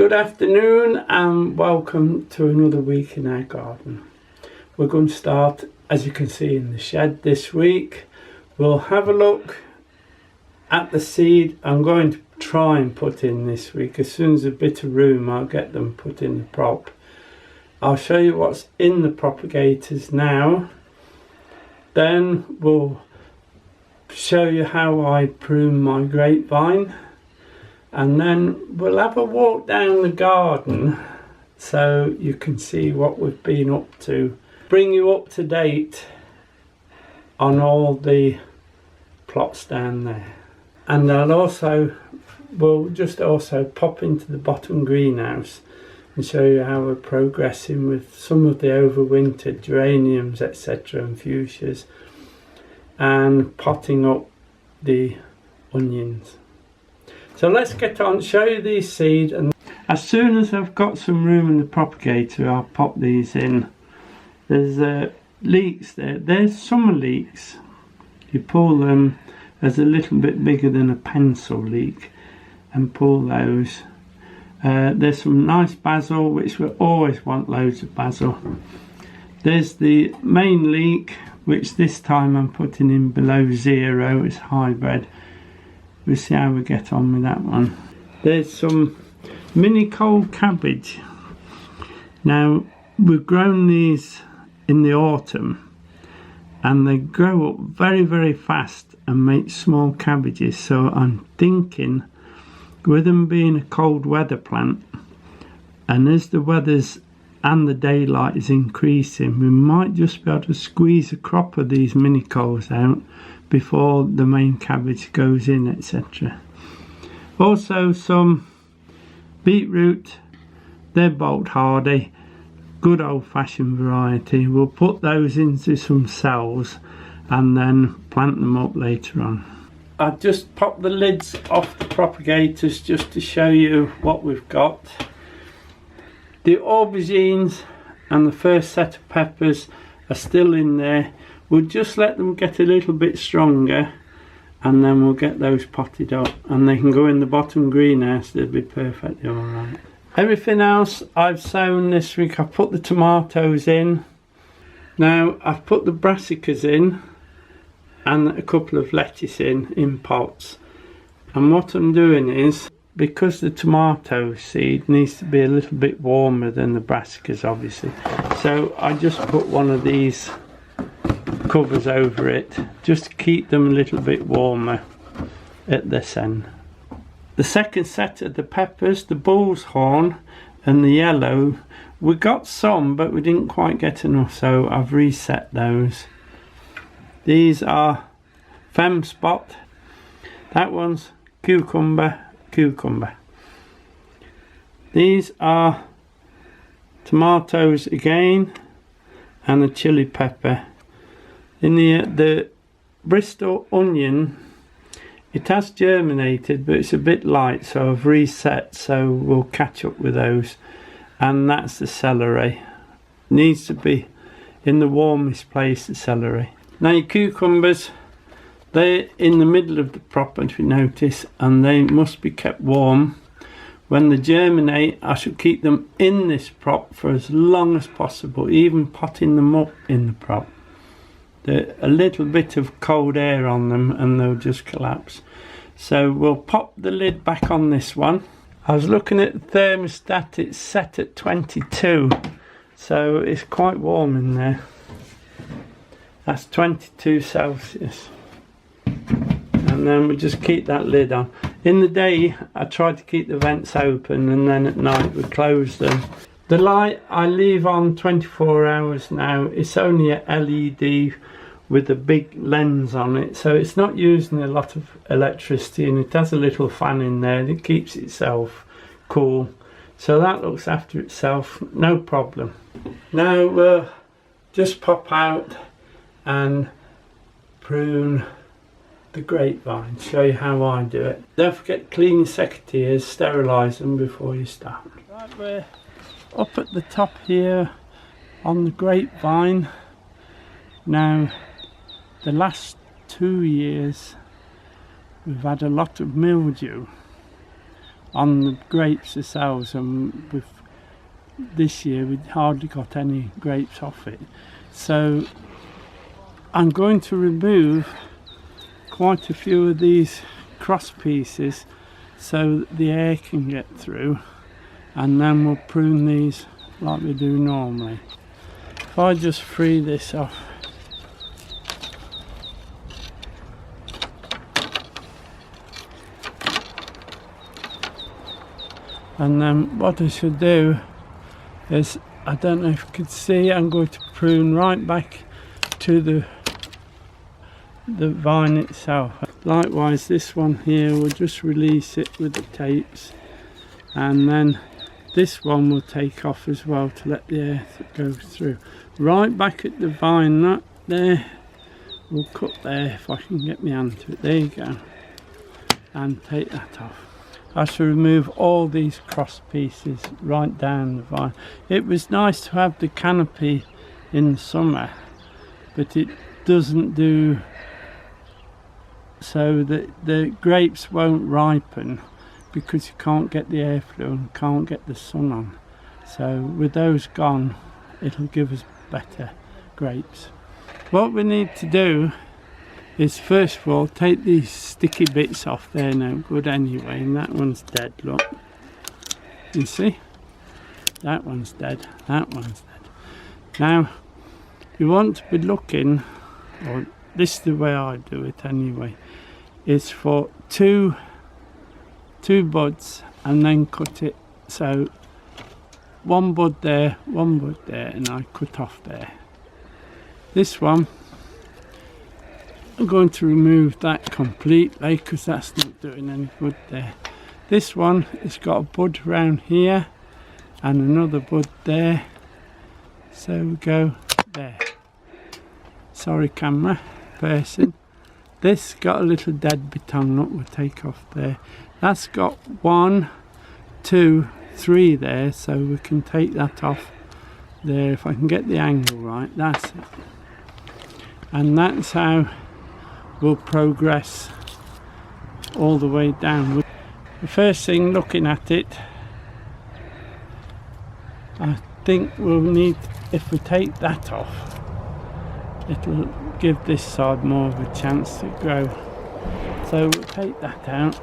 Good afternoon and welcome to another week in our garden. We're going to start, as you can see, in the shed this week. We'll have a look at the seed I'm going to try and put in this week. As soon as there's a bit of room, I'll get them put in the prop. I'll show you what's in the propagators now. Then we'll show you how I prune my grapevine. And then we'll have a walk down the garden so you can see what we've been up to. Bring you up to date on all the plots down there. And we'll just also pop into the bottom greenhouse and show you how we're progressing with some of the overwintered geraniums, etc., and fuchsias, and potting up the onions. So let's get on, show you these seeds, and as soon as I've got some room in the propagator, I'll pop these in. There's leeks there. There's summer leeks. You pull them as a little bit bigger than a pencil leek and pull those. There's some nice basil, which we always want loads of basil. There's the main leek, which this time I'm putting in below 0. It's hybrid. We'll see how we get on with that one. There's some mini cold cabbage. Now, we've grown these in the autumn and they grow up very, very fast and make small cabbages. So I'm thinking, with them being a cold weather plant, and as the weather's and the daylight is increasing, we might just be able to squeeze a crop of these mini colds out before the main cabbage goes in, etc. Also some beetroot. They're bolt hardy, good old-fashioned variety. We'll put those into some cells and then plant them up later on. I've just popped the lids off the propagators just to show you what we've got. The aubergines and the first set of peppers are still in there. We'll just let them get a little bit stronger and then we'll get those potted up and they can go in the bottom greenhouse. They'll be perfectly alright. Everything else I've sown this week. I've put the tomatoes in. Now I've put the brassicas in and a couple of lettuce in pots. And what I'm doing is, because the tomato seed needs to be a little bit warmer than the brassicas obviously, so I just put one of these covers over it just to keep them a little bit warmer at this end. The second set of the peppers, the bull's horn and the yellow, we got some but we didn't quite get enough, so I've reset those. These are fem spot, that one's cucumber. These are tomatoes again and a chili pepper. In the Bristol onion, it has germinated but it's a bit light, so I've reset, so we'll catch up with those. And that's the celery. Needs to be in the warmest place, the celery. Now your cucumbers, they're in the middle of the prop, if you notice, and they must be kept warm. When they germinate, I should keep them in this prop for as long as possible, even potting them up in the prop. There's a little bit of cold air on them and they'll just collapse. So we'll pop the lid back on this one. I was looking at the thermostat, it's set at 22, so it's quite warm in there. That's 22 Celsius. And then we just keep that lid on. In the day I try to keep the vents open and then at night we close them. The light I leave on 24 hours now. It's only a LED with a big lens on it, so it's not using a lot of electricity, and it has a little fan in there that keeps itself cool. So that looks after itself, no problem. Now we'll just pop out and prune the grapevine, show you how I do it. Don't forget to clean your secateurs, sterilise them before you start. Right, we're up at the top here on the grapevine. Now the last 2 years we've had a lot of mildew on the grapes themselves, and this year we hardly got any grapes off it. So I'm going to remove quite a few of these cross pieces so that the air can get through, and then we'll prune these like we do normally. If I just free this off, and then what I should do is, I don't know if you can see, I'm going to prune right back to the vine itself. Likewise, this one here, we'll just release it with the tapes, and then this one will take off as well to let the air go through. Right back at the vine, that there, we'll cut there if I can get my hand to it. There you go, and take that off. I shall remove all these cross pieces right down the vine. It was nice to have the canopy in the summer, but it doesn't do so that the grapes won't ripen, because you can't get the airflow and can't get the sun on. So with those gone, it'll give us better grapes. What we need to do is, first of all, take these sticky bits off. They're no good anyway, and that one's dead, look. You see? That one's dead, that one's dead. Now, you want to be looking, or this is the way I do it anyway, is for two buds, and then cut it. So one bud there, and I cut off there. This one, I'm going to remove that completely because that's not doing any good there. This one has got a bud around here and another bud there, so we go there. Sorry camera person. This got a little dead bit on, look, we'll take off there. That's got 1, 2, 3 there, so we can take that off there if I can get the angle right. That's it. And that's how we'll progress all the way down. The first thing, looking at it, I think we'll need, if we take that off, it'll give this side more of a chance to grow. So we'll take that out.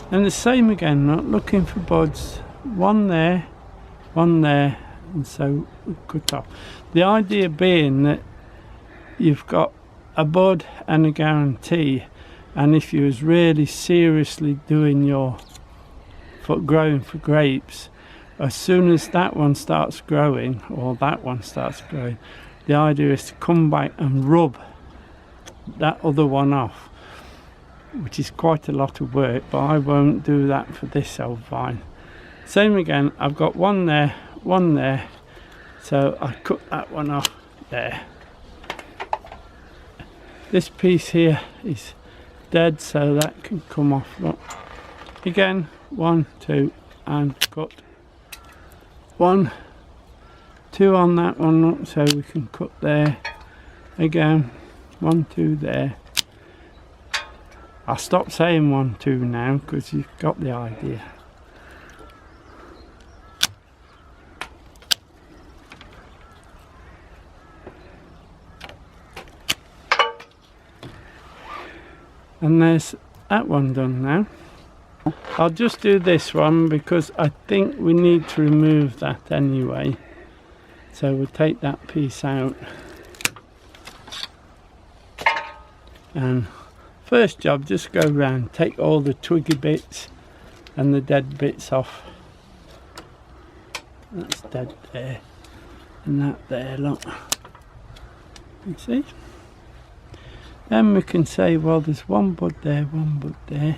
And the same again, not looking for buds. One there, and so we cut off. The idea being that you've got a bud and a guarantee, and if you was really seriously doing your growing for grapes, as soon as that one starts growing, or that one starts growing, the idea is to come back and rub that other one off, which is quite a lot of work, but I won't do that for this old vine. Same again, I've got one there, so I cut that one off there. This piece here is dead, so that can come off. Look, again, 1, 2, and cut. 1, 2 on that one, look, so we can cut there. Again, 1, 2 there. I'll stop saying 1, 2 now because you've got the idea. And there's that one done now. I'll just do this one because I think we need to remove that anyway. So we'll take that piece out. And first job, just go round, take all the twiggy bits and the dead bits off. That's dead there, and that there, look. You see? Then we can say, well, there's one bud there, one bud there.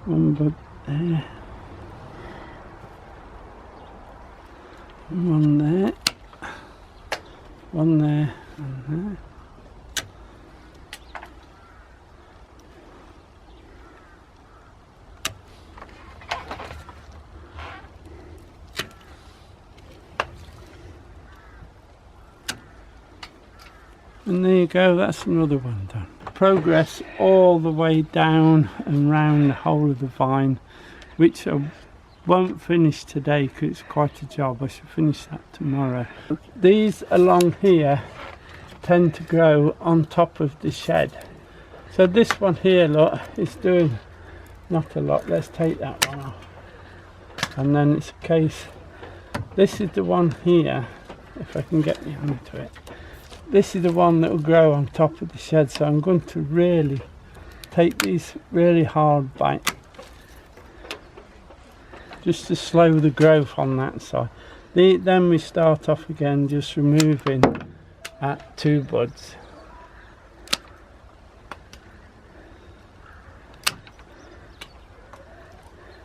One bud there. One there. One there and there. And there you go, that's another one done. progress all the way down and round the whole of the vine, which I won't finish today because it's quite a job. I should finish that tomorrow. These along here tend to grow on top of the shed. So this one here, look, is doing not a lot. Let's take that one off. And then it's a case, this is the one here, if I can get my hand to it. This is the one that will grow on top of the shed, so I'm going to really take these really hard back just to slow the growth on that side. Then we start off again just removing at 2 buds.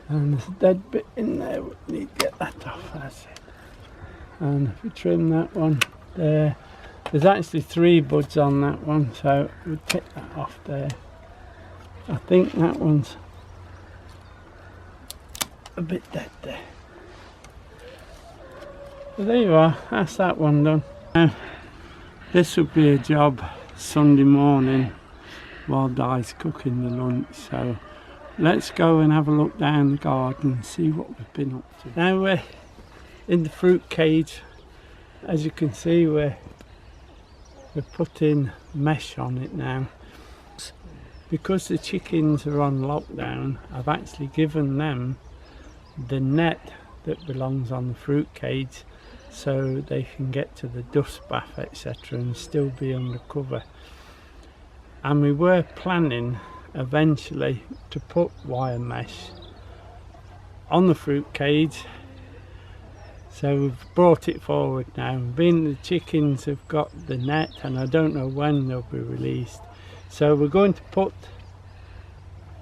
And there's a dead bit in there, we need to get that off, that's it. And if we trim that one there, there's actually 3 buds on that one, so we'll take that off there. I think that one's a bit dead there. So there you are, that's that one done. Now, this will be a job Sunday morning while Di's cooking the lunch, so let's go and have a look down the garden and see what we've been up to. Now we're in the fruit cage. As you can see, we're putting mesh on it now. Because the chickens are on lockdown, I've actually given them the net that belongs on the fruit cage so they can get to the dust bath, etc., and still be under cover. And we were planning eventually to put wire mesh on the fruit cage, so we've brought it forward now. Being the chickens have got the net and I don't know when they'll be released, so we're going to put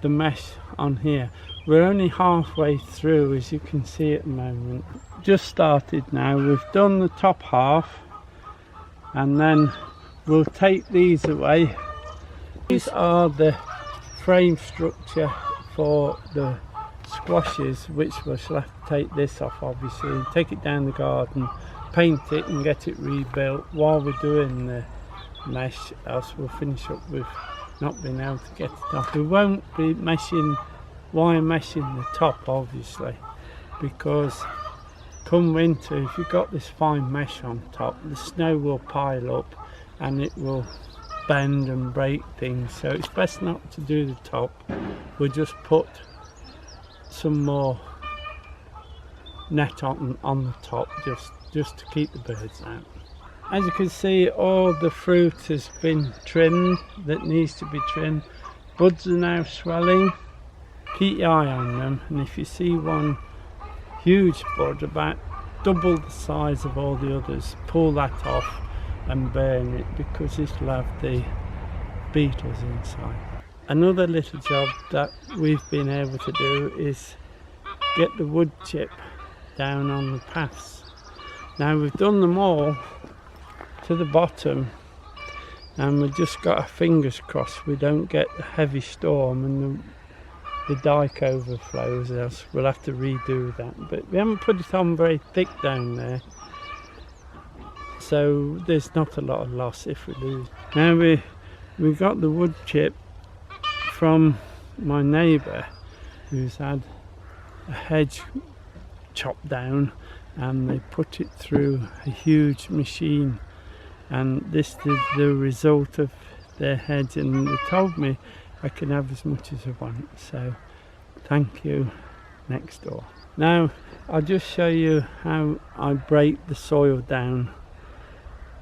the mesh on here. We're only halfway through, as you can see at the moment. Just started now. We've done the top half and then we'll take these away. These are the frame structure for the squashes, which we shall have to take this off obviously and take it down the garden, paint it and get it rebuilt while we're doing the mesh, else we'll finish up with not being able to get it off. We won't be wire meshing the top obviously, because come winter, if you've got this fine mesh on top, the snow will pile up and it will bend and break things, so it's best not to do the top. We'll just put some more net on the top just to keep the birds out. As you can see, all the fruit has been trimmed that needs to be trimmed. Buds are now swelling. Keep your eye on them, and if you see one huge bud about double the size of all the others, pull that off and burn it, because it'll have the beetles inside. Another little job that we've been able to do is get the wood chip down on the paths. Now we've done them all to the bottom and we've just got our fingers crossed we don't get a heavy storm and the dike overflows, else we'll have to redo that. But we haven't put it on very thick down there, so there's not a lot of loss if we lose. Now we got the wood chip from my neighbour who's had a hedge chopped down, and they put it through a huge machine, and this is the result of their hedge, and they told me I can have as much as I want, so thank you next door. Now I'll just show you how I break the soil down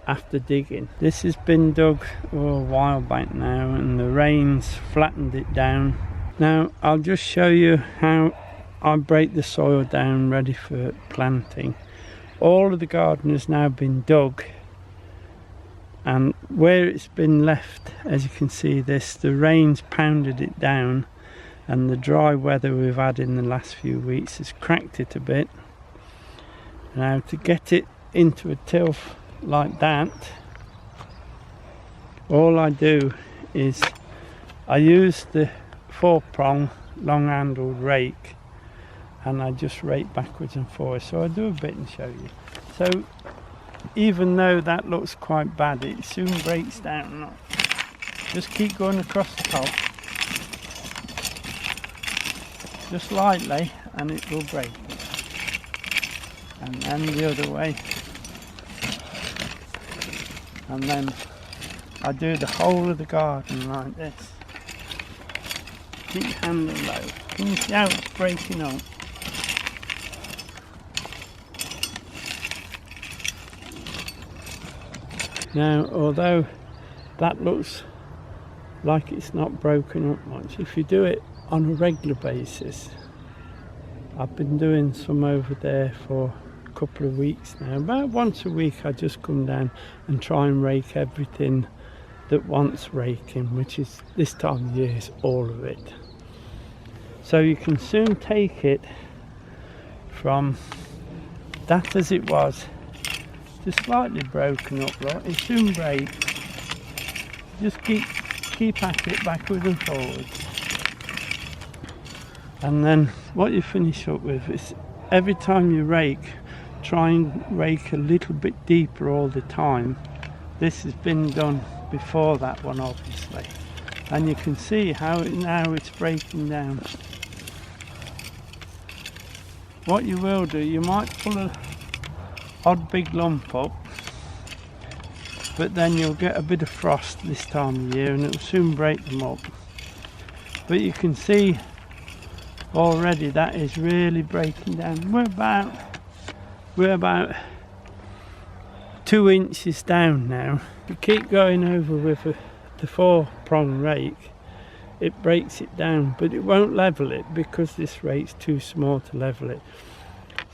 after digging. This has been dug a while back now and the rains flattened it down. Now I'll just show you how I break the soil down ready for planting. All of the garden has now been dug, and where it's been left, as you can see, the rains pounded it down, and the dry weather we've had in the last few weeks has cracked it a bit. Now to get it into a tilth like that, all I do is I use the 4-prong long-handled rake and I just rake backwards and forwards. So I'll do a bit and show you. So even though that looks quite bad, it soon breaks down. Just keep going across the top, just lightly, and it will break it. And then the other way, and then I do the whole of the garden like this. Keep your handle low. Can you see how it's breaking up? Now, although that looks like it's not broken up much, if you do it on a regular basis, I've been doing some over there for a couple of weeks now. About once a week I just come down and try and rake everything that wants raking, which is this time of year is all of it. So you can soon take it from that as it was, just slightly broken up, right? It soon breaks. Just keep at it backwards and forwards. And then what you finish up with is every time you rake, try and rake a little bit deeper all the time. This has been done before that one, obviously, and you can see how now it's breaking down. What you will do, you might pull a odd big lump up, but then you'll get a bit of frost this time of year and it'll soon break them up. But you can see already that is really breaking down. We're about 2 inches down now. You keep going over with the 4-prong rake, it breaks it down, but it won't level it because this rake's too small to level it.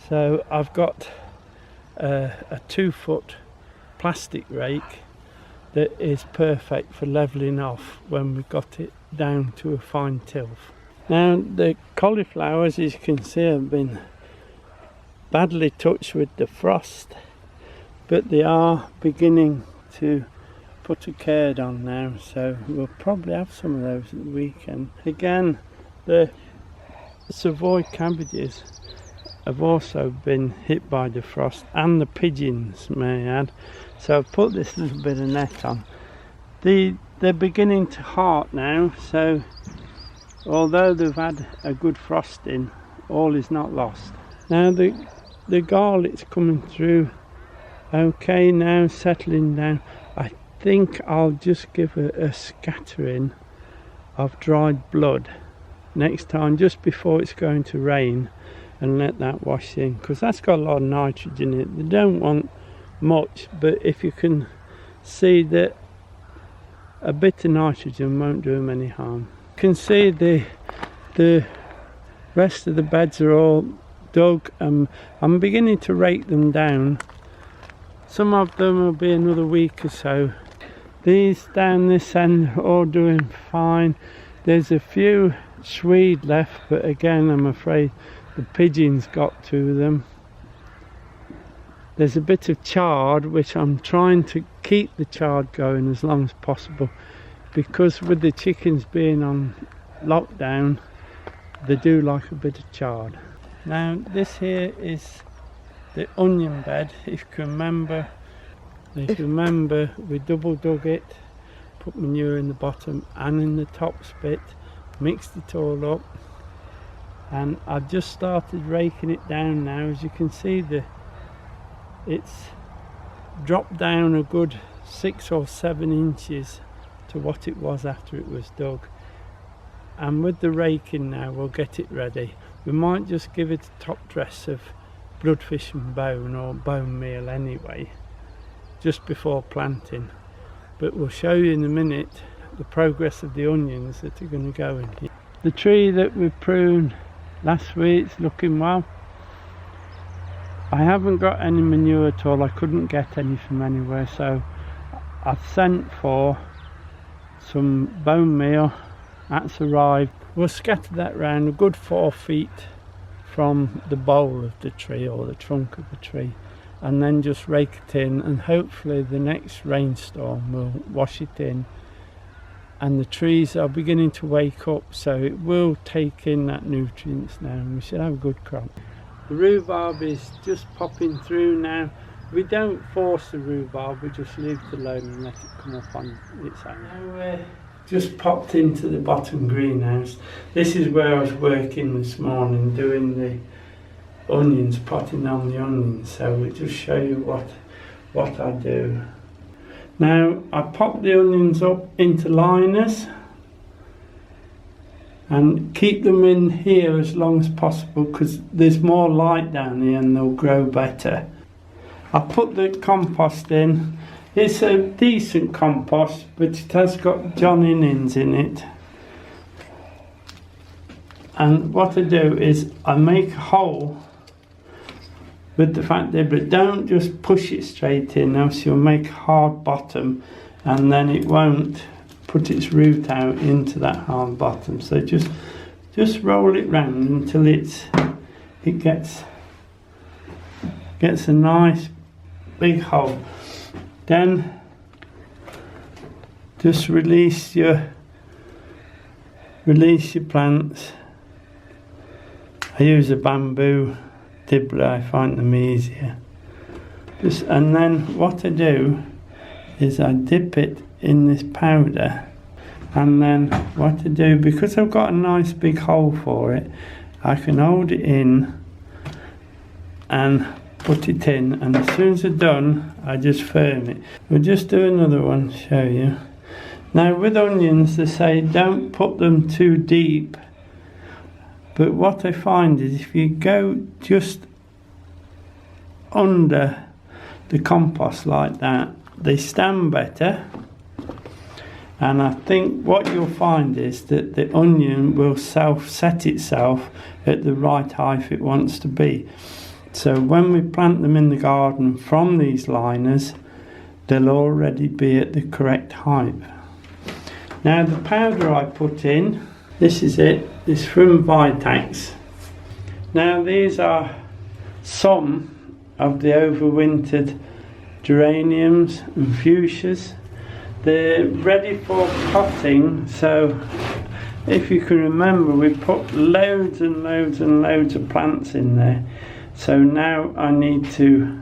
So I've got a 2-foot plastic rake that is perfect for levelling off when we've got it down to a fine tilth. Now the cauliflowers, as you can see, have been badly touched with the frost, but they are beginning to put a curd on now, so we'll probably have some of those at the weekend. Again, the Savoy cabbages have also been hit by the frost, and the pigeons, may I add. So I've put this little bit of net on. They're beginning to heart now, so although they've had a good frosting, all is not lost. Now the garlic's coming through okay now, settling down. I think I'll just give a scattering of dried blood next time, just before it's going to rain, and let that wash in, because that's got a lot of nitrogen in it. They don't want much, but if you can see that a bit of nitrogen won't do them any harm. You can see the rest of the beds are all dug. I'm beginning to rake them down. Some of them will be another week or so. These down this end are all doing fine. There's a few swede left, but again I'm afraid the pigeons got to them. There's a bit of chard, which I'm trying to keep the chard going as long as possible, because with the chickens being on lockdown, they do like a bit of chard. Now this here is the onion bed. If you remember, we double dug it, put manure in the bottom and in the top spit, mixed it all up, and I've just started raking it down now. As you can see, it's dropped down a good 6 or 7 inches to what it was after it was dug, and with the raking now we'll get it ready. We might just give it a top dress of bloodfish and bone, or bone meal anyway, just before planting, but we'll show you in a minute the progress of the onions that are going to go in here. The tree that we pruned last week is looking well. I haven't got any manure at all. I couldn't get any from anywhere, so I've sent for some bone meal. That's arrived. We'll scatter that round a good 4 feet from the bole of the tree, or the trunk of the tree, and then just rake it in, and hopefully the next rainstorm will wash it in. And the trees are beginning to wake up, so it will take in that nutrients now, and we should have a good crop. The rhubarb is just popping through now. We don't force the rhubarb, we just leave it alone and let it come up on its own. Now just popped into the bottom greenhouse. This is where I was working this morning, doing the onions, potting on the onions. So we'll just show you what I do. Now I pop the onions up into liners and keep them in here as long as possible because there's more light down here and they'll grow better. I put the compost in. It's a decent compost, but it has got John Innings in it. And what I do is I make a hole with the fat dibber. Don't just push it straight in, else you'll make a hard bottom and then it won't put its root out into that hard bottom. So just roll it round until it gets a nice big hole. Then just release your plants. I use a bamboo dibbler, I find them easier. And then what I do is I dip it in this powder, and then what I do, because I've got a nice big hole for it, I can hold it in and put it in, and as soon as I'm done I just firm it. We'll just do another one to show you. Now with onions they say don't put them too deep, but what I find is if you go just under the compost like that, they stand better. And I think what you'll find is that the onion will set itself at the right height it wants to be. So when we plant them in the garden from these liners, they'll already be at the correct height. Now the powder I put in, this is it, it's from Vitax. Now these are some of the overwintered geraniums and fuchsias. They're ready for potting, so if you can remember we put loads and loads and loads of plants in there. So now I need to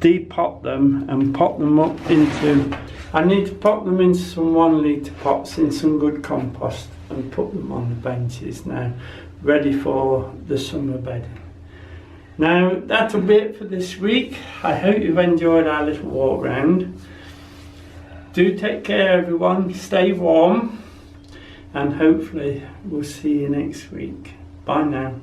depot them and pot them up into, I need to pop them into some 1 litre pots in some good compost and put them on the benches now, ready for the summer bedding. Now that'll be it for this week. I hope you've enjoyed our little walk round. Do take care everyone, stay warm, and hopefully we'll see you next week. Bye now.